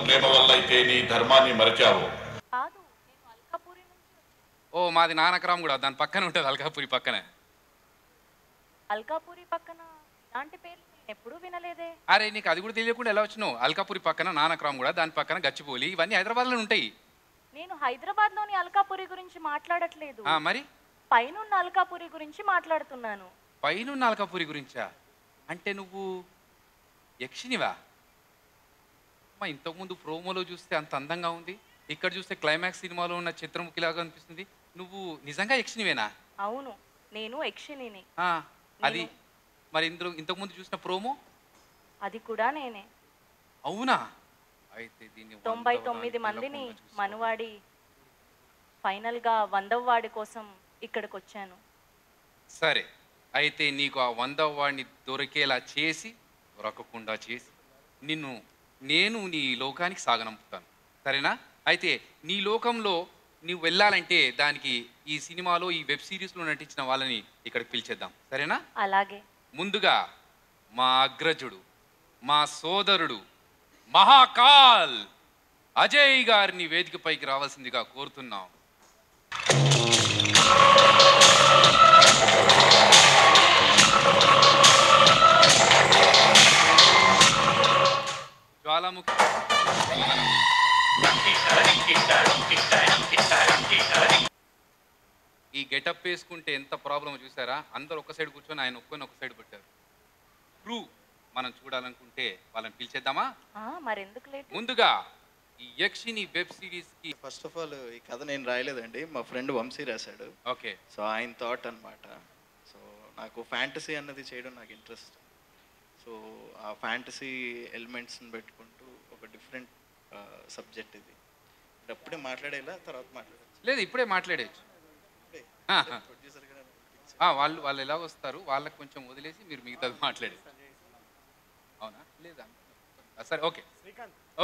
ప్రేమ వల్ల అయితే నీ ధర్మాన్ని మరచావు. కాదు, నేను అల్కాపూరి నుంచి. ఓ మాది నానక్రామ్ కూడా దాని పక్కన ఉంటుంది, అల్కాపురి పక్కనే. అల్కాపూరి పక్కన ఇలాంటి పేర్లు నేను ఎప్పుడూ వినలేదే. అరే నీకు అది కూడా తెలియకుండా ఎలా వచ్చినావు? అల్కాపురి పక్కన నానక్రామ్ కూడా, దాని పక్కన గచ్చిబౌలి, ఇవన్నీ హైదరాబాద్లో ఉంటాయి. నేను హైదరాబాద్లోని అల్కాపూరి గురించి మాట్లాడట్లేదు, మరి పైనున్న అల్కాపూరి గురించి మాట్లాడుతున్నాను. పైనున్న అల్కాపురి గురించా? అంటే నువ్వు యక్షినివా? అమ్మా, ఇంతకుముందు ప్రోమోలో చూస్తే అంత అందంగా ఉంది, ఇక్కడ చూస్తే క్లైమాక్స్ సినిమాలో ఉన్న చిత్రముఖిలాగా అనిపిస్తుంది. నువ్వు నిజంగా యక్షినివేనా? అవును, నేను యక్షిణిని. అది మరి ఇంతకుముందు చూసిన ప్రోమో అది కూడా నేనే. అవునా? అయితే దీన్ని 99 మందిని మనువాడి ఫైనల్గా 100వ వాడి కోసం ఇక్కడికి వచ్చాను. సరే, అయితే నీకు ఆ 100వ వాడిని దొరికేలా చేసి, దొరకకుండా చేసి నేను నీ లోకానికి సాగనంపుతాను, సరేనా? అయితే నీ లోకంలో నువ్వు వెళ్ళాలంటే దానికి ఈ సినిమాలో ఈ వెబ్ సిరీస్లో నటించిన వాళ్ళని ఇక్కడికి పిలిచేద్దాం, సరేనా? అలాగే. ముందుగా మా అగ్రజుడు, మా సోదరుడు మహాకాల్ అజయ్ గారిని వేదికపైకి రావాల్సిందిగా కోరుతున్నాం. జ్వాలాముఖి ఈ గెటప్ వేసుకుంటే ఎంత ప్రాబ్లమ్ చూసారా? అందరు ఒక సైడ్ కూర్చొని ఆయన ఒక్కొని ఒక సైడ్ పెట్టారు. ట్రూ మనం చూడాలనుకుంటే వాళ్ళని పిలిచేద్దామా? మరెందుకు లేట్? ముందుగా ఈ యక్షిని వెబ్ సిరీస్ కి ఫస్ట్ ఆఫ్ ఆల్ ఈ కథ నేను రాయలేదండి, మా ఫ్రెండ్ వంశీ రాశాడు. ఓకే. సో ఆయన థాట్ అనమాట. సో నాకు ఫ్యాంటసీ అన్నది చేయడం నాకు ఇంట్రెస్ట్. సో ఆ ఫ్యాంటసీ ఎలిమెంట్స్ని పెట్టుకుంటూ ఒక డిఫరెంట్ సబ్జెక్ట్ ఇది. అప్పుడే మాట్లాడేలా తర్వాత మాట్లాడచ్చు? లేదు, ఇప్పుడే మాట్లాడేచ్చు. వాళ్ళు ఎలా వస్తారు, వాళ్ళకి కొంచెం వదిలేసి మీరు మిగతాది మాట్లాడేది. అవునా? లేదా? సరే, ఓకే.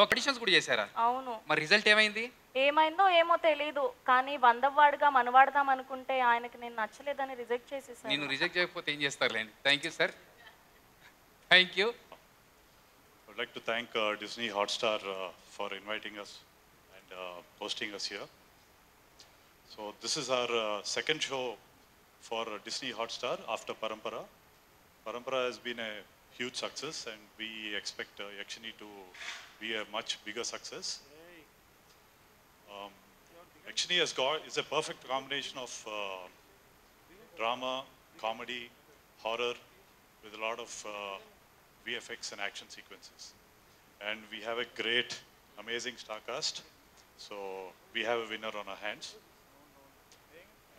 ఆడిషన్స్ కూడా చేశారా? అవును. మరి రిజల్ట్ ఏమైంది? ఏమైందో ఏమో తెలీదు, కానీ 100వ వాడిగా మనవాడదాం అనుకుంటే ఆయనకి నేను నచ్చలేదని రిజెక్ట్ చేసేసాను. నేను రిజెక్ట్ చేయకపోతే ఏం చేస్తారులేండి. Thank you sir, thank you. I'd like to thank Disney Hotstar for inviting us and hosting us here. So this is our second show for Disney Hotstar after Parampara. Parampara has been a huge success and we expect Yakshini to be a much bigger success. Yakshini is a perfect combination of drama, comedy, horror with a lot of VFX and action sequences. And we have a great, amazing star cast. So we have a winner on our hands.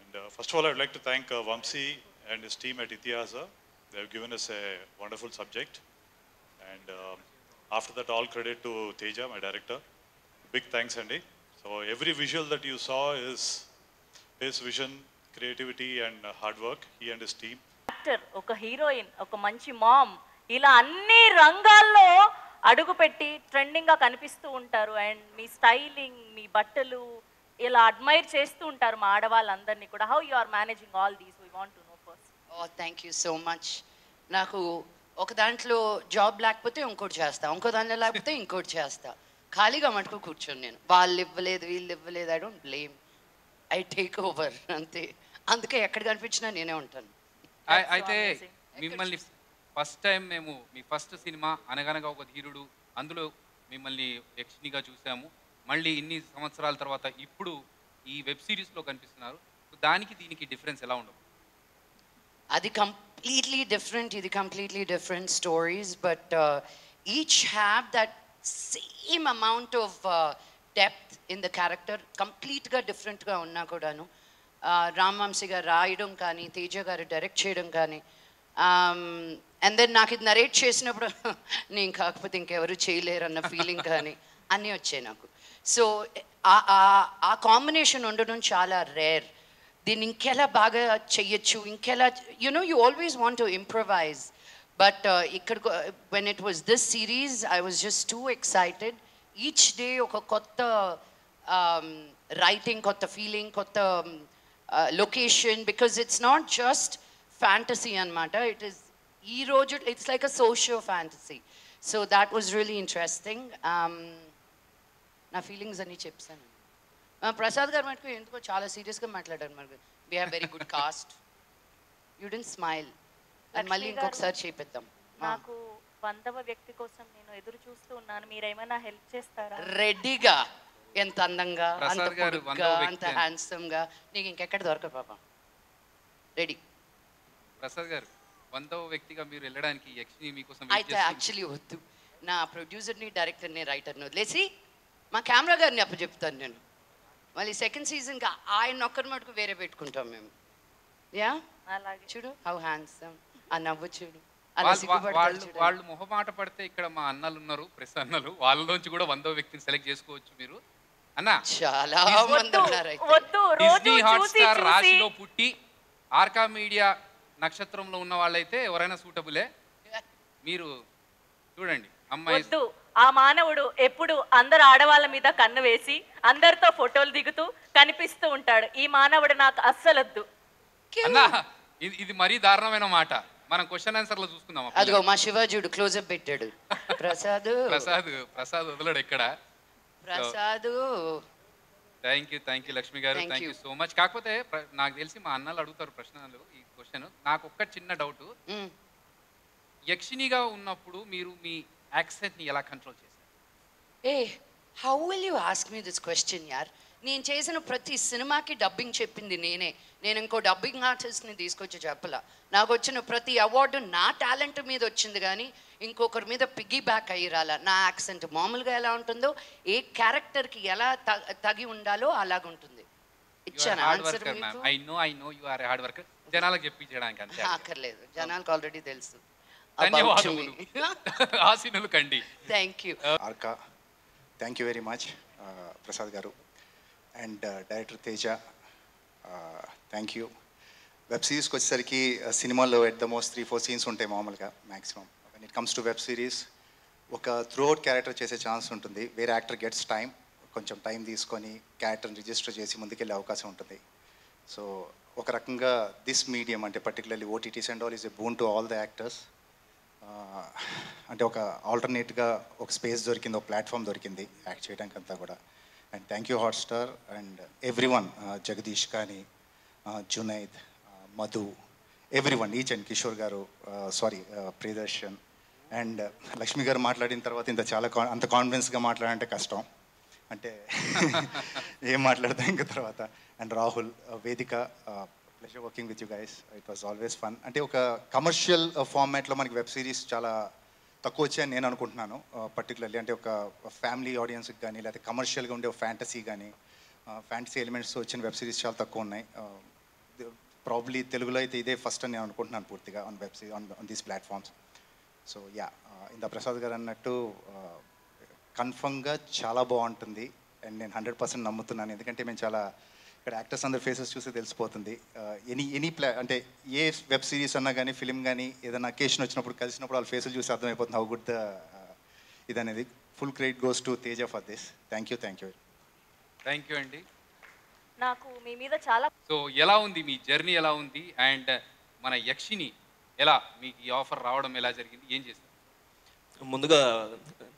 And first of all, I would like to thank Vamsi and his team at Itihasa. They have given us a wonderful subject. And after that, all credit to Teja, my director. Big thanks, Andy. So every visual that you saw is his vision, creativity and hard work, he and his team. Actor, ఒక heroine, ఒక మంచి ma'am, ఇలా అన్ని రంగాల్లో అడుగుపెట్టి ట్రెండింగ్గా కనిపిస్తూ ఉంటారు. And me styling, మీ బట్టలు ఇలా అడ్మైర్ చేస్తూ ఉంటారు మా ఆడవాళ్ళందరినీ కూడా. How you are managing all these? We want to know first. Thank you so much. నాకు ఒక దాంట్లో జాబ్ లేకపోతే ఇంకోటి చేస్తా, ఇంకో దాంట్లో లేకపోతే ఇంకోటి చేస్తా. ఖాళీగా మటుకు కూర్చొని నేను వాళ్ళు ఇవ్వలేదు వీళ్ళు ఇవ్వలేదు, I don't blame, I take over అంతే. అందుకే ఎక్కడ కనిపించినా నేనే ఉంటాను. అయితే మిమ్మల్ని ఫస్ట్ టైం మేము మీ ఫస్ట్ సినిమా అనగనగా ఒక ధీరుడు, అందులో మిమ్మల్ని యక్షినిగా చూసాము. మళ్ళీ ఇన్ని సంవత్సరాల తర్వాత ఇప్పుడు ఈ వెబ్ సిరీస్లో కనిపిస్తున్నారు. దానికి దీనికి డిఫరెన్స్ ఎలా ఉండదు? అది కంప్లీట్లీ డిఫరెంట్, ఇది completely different stories, but each have that same amount of depth in the character. కంప్లీట్గా డిఫరెంట్గా ఉన్నా కూడాను. రామ్ వంశీ గారు రాయడం కానీ, తేజ గారు డైరెక్ట్ చేయడం కానీ, అండ్ దెన్ నాకు ఇది నరేట్ చేసినప్పుడు నేను కాకపోతే ఇంకెవరు చేయలేరన్న ఫీలింగ్ కానీ అన్నీ వచ్చాయి నాకు. సో ఆ కాంబినేషన్ ఉండడం చాలా రేర్. దీన్ని ఇంకెలా బాగా చెయ్యొచ్చు, ఇంకెలా you always want to improvise. But ఇక్కడ when it was this series I was just too excited. Each day ఒక కొత్త రైటింగ్, కొత్త ఫీలింగ్, కొత్త location, because it's not just fantasy అనమాట. ఇట్ ఈస్ ఈ రోజు it's like a socio fantasy. So that was really interesting. నా feelings అన్నీ చెప్పాను. ప్రసాద్ గారు మటుకు ఎందుకో చాలా సీరియస్గా మాట్లాడారు. మరి we have very good cast. You didn't smile. అది మళ్ళీ లక్ష్మి గారు, ఇంకొకసారి చేపిద్దాం. నాకు 100వ వ్యక్తి కోసం నేను ఎదురు చూస్తూ ఉన్నాను. మీరేమైనా హెల్ప్ చేస్తారా? రెడీగా, ఎంత అందంగా, అంత ప్రసాద్ గారు పొడుగ్గా, 100వ అంత వ్యక్తి. హ్యాండ్సమ్గా, నీకు ఇంకెక్కడ దొరకదు పాప. రెడీ. ప్రసాద్ గారు 100వ వ్యక్తిగా మీరు వెళ్ళడానికి యక్షిని మీకోసం అయితే యాక్చువల్లీ వద్దు, నా ప్రొడ్యూసర్ని, డైరెక్టర్ని, రైటర్ని వదిలేసి మా కెమెరా గారిని అప్పచెప్తాను నేను. మళ్ళీ సెకండ్ సీజన్కి ఆయన ఒక్కరి మటుకు వేరే పెట్టుకుంటాం మేము. యా, అలాగే. చూడు హౌ హ్యాండ్సమ్, ఆ నవ్వు చూడు, అలా సిగ్గుపడతాడు వాళ్ళు చూడు. వాళ్ళు మొహమాట పడితే ఇక్కడ మా అన్నలు ఉన్నారు, ప్రెస్ అన్నలు, వాళ్ళలోంచి కూడా 100వ వ్యక్తిని సెలెక్ట్ చేసుకోవచ్చు మీరు. అన్న చాలా మంది ఉన్నారు. అయితే వద్దు, రోజు డిజ్నీ హాట్ చూసి స్టార్ చూసి రాశిలో పుట్టి ఆర్కా మీడియా నక్షత్రంలో ఉన్న వాళ్ళైతే ఎవరైనా సూటబులే. మీరు చూడండి అమ్మాయి. వద్దు. ఆ మానవుడు ఎప్పుడు అందరు ఆడవాళ్ళ మీద కన్ను వేసి అందరితో ఫోటోలు దిగుతూ కనిపిస్తూ ఉంటాడు. ఈ మానవుడు నాకు అస్సలొద్దు. అన్న ఇది మరీ దారుణమైన మాట. మనం క్వశ్చన్ ఆన్సర్ లో చూసుకుందాం. అదిగో మా శివాజీడు క్లోజప్ పెట్టాడు. ప్రసాద్ ప్రసాద్ వదలడు ఎక్కడ. ప్రసాద్. థ్యాంక్ యూ లక్ష్మి గారు, Thank thank you. You so much. కాకపోతే నాకు తెలిసి మా అన్నలు అడుగుతారు ప్రశ్నలు ఈ క్వశ్చన్. నాకు ఒక్క చిన్న డౌట్, యక్షినిగా ఉన్నప్పుడు మీరు మీ యాక్సెంట్ ని ఎలా కంట్రోల్ చేశారు? ఏ how will you ask me this question యార్? నేను చేసిన ప్రతి సినిమాకి డబ్బింగ్ చెప్పింది నేనే. నేను ఇంకో డబ్బింగ్ ఆర్టిస్ట్ని తీసుకొచ్చి చెప్పలా. నాకు వచ్చిన ప్రతి అవార్డు నా టాలెంట్ మీద వచ్చింది, కానీ ఇంకొకరి మీద పిగ్గీ బ్యాక్ అయ్యి రాలా. నా యాక్సెంట్ మామూలుగా ఎలా ఉంటుందో, ఏ క్యారెక్టర్కి ఎలా తగి ఉండాలో అలాగుంటుంది. ఇచ్చాను ఆన్సర్ మీకు. I know you are hard worker. జనాలకు చెప్పించడానికి అంతే. అక్కర్లేదు, జనాలకు ఆల్రెడీ తెలుసు. ధన్యవాదములు ఆశీనులు కండి. Thank you. Arka, thank you very much Prasad గారు and director Teja, thank you. Web సిరీస్కి వచ్చేసరికి సినిమాల్లో ఎట్ ద మోస్ట్ 3-4 సీన్స్ ఉంటాయి మామూలుగా maximum. When it comes to web series ఒక త్రూఅవుట్ క్యారెక్టర్ చేసే ఛాన్స్ ఉంటుంది. వేరే యాక్టర్ గెట్స్ టైం, కొంచెం టైం తీసుకొని క్యారెక్టర్ని రిజిస్టర్ చేసి ముందుకెళ్ళే అవకాశం ఉంటుంది. సో ఒక రకంగా దిస్ మీడియం అంటే particularly OTTs and all is a boon to all the actors. అంటే ఒక ఆల్టర్నేట్గా ఒక స్పేస్ దొరికింది, ఒక ప్లాట్ఫామ్ దొరికింది యాక్ట్ చేయడానికి అంతా కూడా. And thank you Hotstar and every one, Jagadish కానీ, Junaid, Madhu, everyone, each and Kishore garu, sorry Priyadarshan and Lakshmi గారు మాట్లాడిన తర్వాత ఇంత చాలా అంత కాన్ఫిడెన్స్గా మాట్లాడంటే కష్టం, అంటే ఏం మాట్లాడతాం ఇంకా తర్వాత. అండ్ రాహుల్, వేదిక, pleasure working with you guys, it was always fun. అంటే ఒక కమర్షియల్ ఫార్మాట్లో మనకి వెబ్ సిరీస్ చాలా తక్కువ వచ్చాయని నేను అనుకుంటున్నాను. పర్టికులర్లీ అంటే ఒక ఫ్యామిలీ ఆడియన్స్కి కానీ, లేకపోతే కమర్షియల్గా ఉండే ఒక ఫ్యాంటసీ కానీ, ఫ్యాంటసీ ఎలిమెంట్స్ వచ్చిన వెబ్ సిరీస్ చాలా తక్కువ ఉన్నాయి. ప్రాబ్లీ తెలుగులో అయితే ఇదే ఫస్ట్ అని నేను అనుకుంటున్నాను పూర్తిగా on web series on these platforms. So yeah, ఇంత ప్రసాద్ గారు అన్నట్టు కన్ఫర్మ్గా చాలా బాగుంటుంది అండ్ నేను 100% నమ్ముతున్నాను. ఎందుకంటే మేము చాలా ఇక్కడ యాక్టర్స్ అందరు ఫేసెస్ చూసి తెలిసిపోతుంది. ఎనీ అంటే ఏ వెబ్ సిరీస్ అన్నా కానీ, ఫిలిం కానీ, ఏదైనా అకేషన్ వచ్చినప్పుడు కలిసినప్పుడు వాళ్ళ ఫేసులు చూసి అర్థమైపోతుంది హౌ గుడ్ ద ఇదనేది. Full credit goes to Teja for this. Thank you అండి. నాకు మీ మీద చాలా. సో ఎలా ఉంది మీ జర్నీ, ఎలా ఉంది? అండ్ మన యక్షిని ఎలా, మీకు ఈ ఆఫర్ రావడం ఎలా జరిగింది, ఏం చేస్తారు? ముందుగా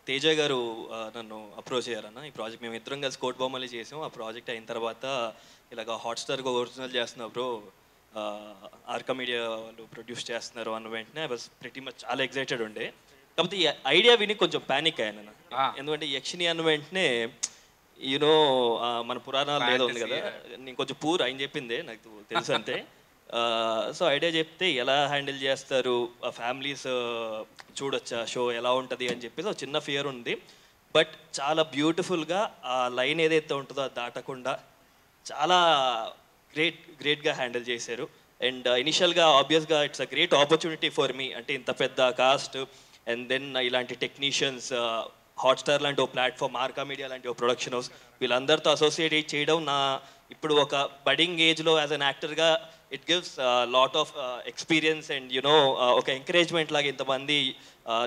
తేజ గారు నన్ను అప్రోచ్ అయ్యారన్న. ఈ ప్రాజెక్ట్ మేము ఇద్దరం కలిసి కోట్ బొమ్మలు చేసాం. ఆ ప్రాజెక్ట్ అయిన తర్వాత ఇలాగ హాట్స్టార్గా ఒరిజినల్ చేస్తున్నారు బ్రో, ఆర్కా మీడియా వాళ్ళు ప్రొడ్యూస్ చేస్తున్నారు అన్న వెంటనే ఐ వాజ్ ప్రిటీ మచ్ చాలా ఎక్సైటెడ్ ఉండే. కాకపోతే ఈ ఐడియా విని కొంచెం ప్యానిక్ అయ్యాను అన్న. ఎందుకంటే యక్షిని అన్న వెంటనే యూనో మన పురాణాలు ఏదో ఉంది కదా, నేను కొంచెం పూర్ ఆయన చెప్పిందే నాకు తెలుసు అంతే. సో ఐడియా చెప్తే ఎలా హ్యాండిల్ చేస్తారు, ఫ్యామిలీస్ చూడొచ్చా షో ఎలా ఉంటుంది అని చెప్పేసి ఒక చిన్న ఫియర్ ఉంది. బట్ చాలా బ్యూటిఫుల్గా ఆ లైన్ ఏదైతే ఉంటుందో అది దాటకుండా చాలా గ్రేట్గా హ్యాండిల్ చేశారు. అండ్ ఇనిషియల్గా ఆబ్వియస్గా it's a great opportunity for me, అంటే ఇంత పెద్ద కాస్ట్ అండ్ దెన్ ఇలాంటి టెక్నీషియన్స్, హాట్స్టార్ లాంటి ఒక ప్లాట్ఫామ్, ఆర్కా మీడియా లాంటి ఒక ప్రొడక్షన్ హౌస్, వీళ్ళందరితో అసోసియేట్ చేయడం నా ఇప్పుడు ఒక బడింగ్ ఏజ్లో యాజ్ అన్ యాక్టర్గా it gives lot of experience and you know ఒక ఎంకరేజ్మెంట్ లాగా ఇంతమంది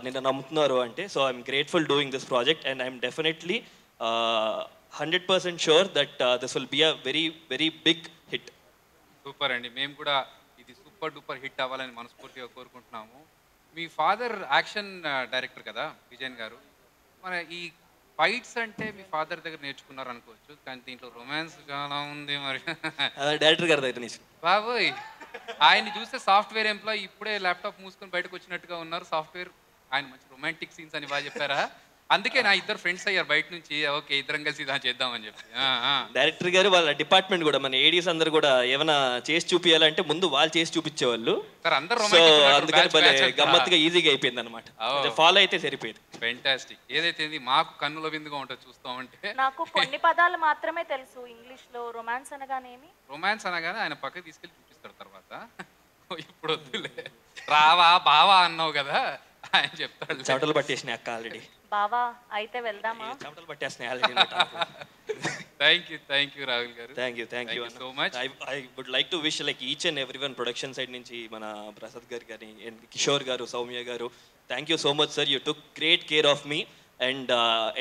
నిన్న నమ్ముతున్నారు అంటే. So I'm grateful doing this project and I'm definitely 100% sure that this will be a very very big hit. Super అండి, మేము కూడా ఇది సూపర్ డూపర్ హిట్ అవ్వాలని మనస్ఫూర్తిగా కోరుకుంటున్నాము. మీ ఫాదర్ యాక్షన్ డైరెక్టర్ కదా విజయన్ గారు, మన ఈ ఫైట్స్ అంటే మీ ఫాదర్ దగ్గర నేర్చుకున్నారు అనుకోవచ్చు, కానీ దీంట్లో రొమాన్స్ చాలా ఉంది మరి. డైరెక్టర్ గారి దగ్గర నుంచి. బాబోయ్, ఆయన్ని చూస్తే సాఫ్ట్వేర్ ఎంప్లాయీ ఇప్పుడే ల్యాప్టాప్ మూసుకొని బయటకు వచ్చినట్టుగా ఉన్నారు. సాఫ్ట్వేర్ ఆయన మంచి రొమాంటిక్ సీన్స్ అని బాగా చెప్పారా? అందుకే నా ఇద్దరు ఫ్రెండ్స్ అయ్యారు బయట నుంచి, ఓకే ఇద్దరం కలిసి ఇలా చేద్దామని చెప్పి. డైరెక్టర్ గారు వాళ్ళ డిపార్ట్మెంట్ కూడా మన ఏడీస్ అందరు కూడా ఏమైనా చేసి చూపించాలంటే ముందు వాళ్ళు చేసి చూపించేవాళ్ళు. సార్ అందరూ సో అందుకని భలే గమ్మత్తుగా ఈజీగా అయిపోయింది అనమాట. ఫాలో అయితే సరిపోయేది. ఫెంటాస్టిక్. ఏదైతే మాకు కన్నుల విందుగా ఉంటుంది చూస్తామంటే. నాకు కొన్ని పదాలు మాత్రమే తెలుసు ఇంగ్లీష్ లో. రొమాన్స్ అనగానేమి? రొమాన్స్ అనగానే ఆయన పక్కకి తీసుకెళ్ళి చూపిస్తాడు తర్వాత. ఇప్పుడు వద్దులే, రావా బావా అన్నావు కదా, ఆయన చెప్తాడు. చెమటలు పట్టేసినాయి అక్క ఆల్రెడీ. బావా అయితే వెళ్దామా? చెమటలు పట్టేసినాయి already. Thank you Rahul garu. Thank you so much. I would like to wish like each and every one production side నుంచి మన ప్రసాద్ గారు కానీ and Kishore garu, Soumya garu, thank you so much sir. You took great care of me. And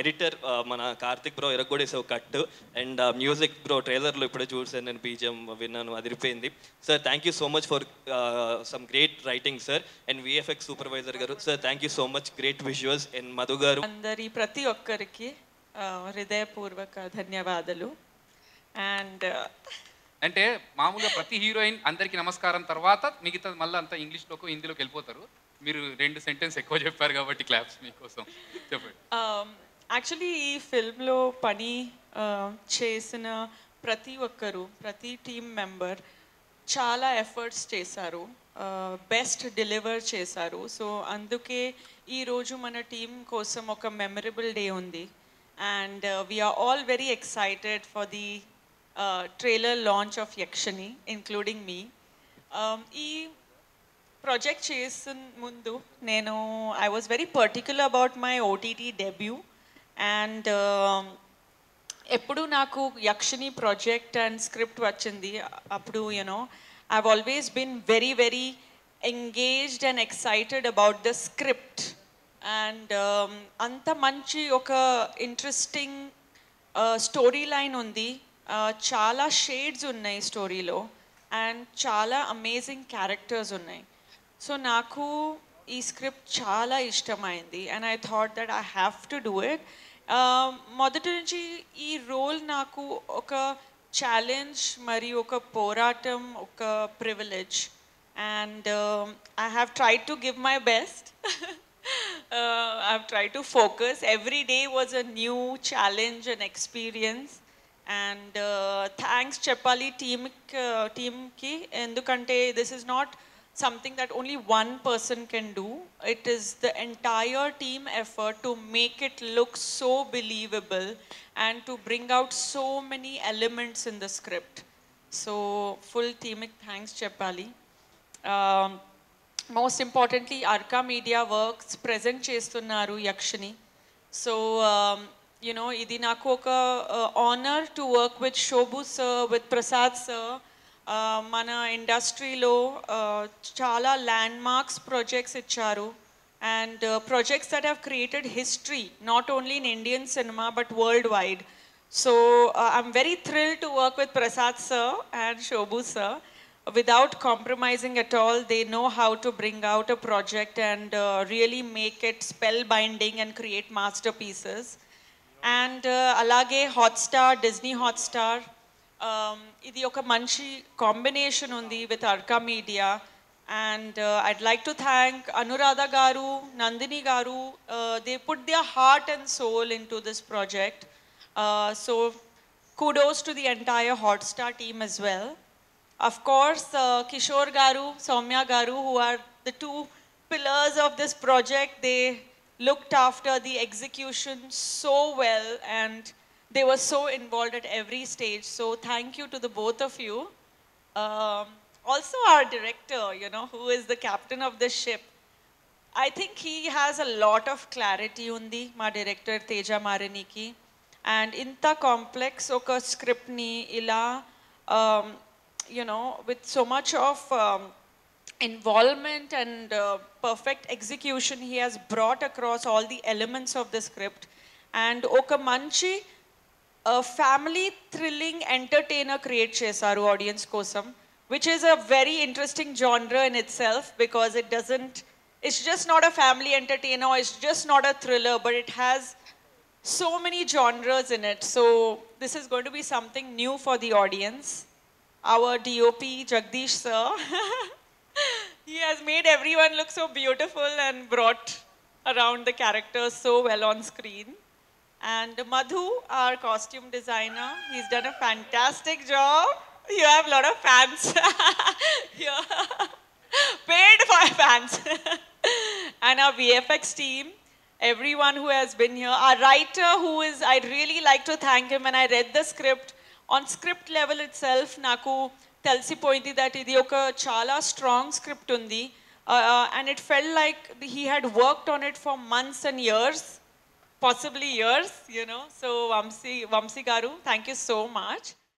editor మన Karthik bro ఎరగొడేసావు cut. And music bro ట్రైలర్లో ఇప్పుడే చూసాను నేను, బీజిఎం విన్నాను, అదిరిపోయింది sir. Thank you so much for some great writing sir. And VFX supervisor garu sir, thank you so much, great visuals. And Madhu garu, అందరి ప్రతి ఒక్కరికి హృదయపూర్వక ధన్యవాదాలు. అండ్ అంటే మామూలుగా ప్రతి హీరోయిన్ అందరికీ నమస్కారం తర్వాత మిగతా మళ్ళీ అంతా ఇంగ్లీష్లోకి హిందీలోకి వెళ్ళిపోతారు. మీరు 2 సెంటెన్స్ ఎక్కువ చెప్పారు కాబట్టి క్లాప్స్ మీకోసం. చెప్పండి. యాక్చువల్లీ ఈ ఫిల్మ్లో పని చేసిన ప్రతి ఒక్కరు, ప్రతి టీమ్ మెంబర్ చాలా ఎఫర్ట్స్ చేశారు, బెస్ట్ డెలివర్ చేశారు. సో అందుకే ఈరోజు మన టీం కోసం ఒక మెమరబుల్ డే ఉంది. And we are all very excited for the trailer launch of Yakshini, including me. ఈ ప్రాజెక్ట్ చేసిన ముందు నేను I was very particular about my OTT debut. And ఎప్పుడు నాకు యక్షిని ప్రాజెక్ట్ అండ్ స్క్రిప్ట్ వచ్చింది అప్పుడు I've always been very, very engaged and excited about the script. And anta manchi oka interesting storyline undi, chala shades unnai story lo, and chala amazing characters unnai. So naku ee script chala ishtamaindi and I thought that I have to do it. మొదటి నుంచి ఈ role నాకు ఒక challenge మరియు ఒక పోరాటం, ఒక privilege. And I have tried to give my best. I have tried to focus. Every day was a new challenge and experience. And thanks చెప్పాలి టీమ్కి, ఎందుకంటే this is not something that only one person can do. It is the entire team effort to make it look so believable and to bring out so many elements in the script. So full teamic thanks Cheppali. Most importantly, Arka Media Works present chestunnaru Yakshini. So idi naku oka honor to work with Shobhu sir, with Prasad sir. మన ఇండస్ట్రీలో చాలా landmarks projects ఇచ్చారు, and projects that have created history not only in Indian cinema but world wide. So I'm very thrill to work with Prasad sir and Shobu sir. Without compromising at all, they know how to bring out a project and really make it spellbinding and create masterpieces. And alage Hotstar, Disney Hotstar, ఇది ఒక మంచి combination ఉంది with Arka media. And I'd like to thank Anuradha గారు, నందిని గారు. They put their heart and soul into this project. So kudos to the entire Hotstar team as well. Of course, Kishore garu, Soumya garu, who are the two pillars of this project. They looked after the execution so well and they were so involved at every stage. So thank you to the both of you. Also our director, who is the captain of the ship. I think he has a lot of clarity undi, my director Teja Maraniki. And inta complex oka script ni ila, with so much of involvement and perfect execution, he has brought across all the elements of the script. And oka manchi family thrilling entertainer create చేశారు audience కోసం, which is a very interesting genre in itself, because it's just not a family entertainer, it's just not a thriller, but it has so many genres in it. So this is going to be something new for the audience. Our DOP, Jagdish sir, he has made everyone look so beautiful and brought around the characters so well on screen. And Madhu, our costume designer, he's done a fantastic job. You have a lot of fans. Yeah. Paid for fans. And our VFX team, everyone who has been here. Our writer, I'd really like to thank him. When I read the script, on script level itself, naku telsipoindi that idi oka chala strong script undi. And it felt like he had worked on it for months and years, possibly years, you know. So Vamsi Garu, thank you so much.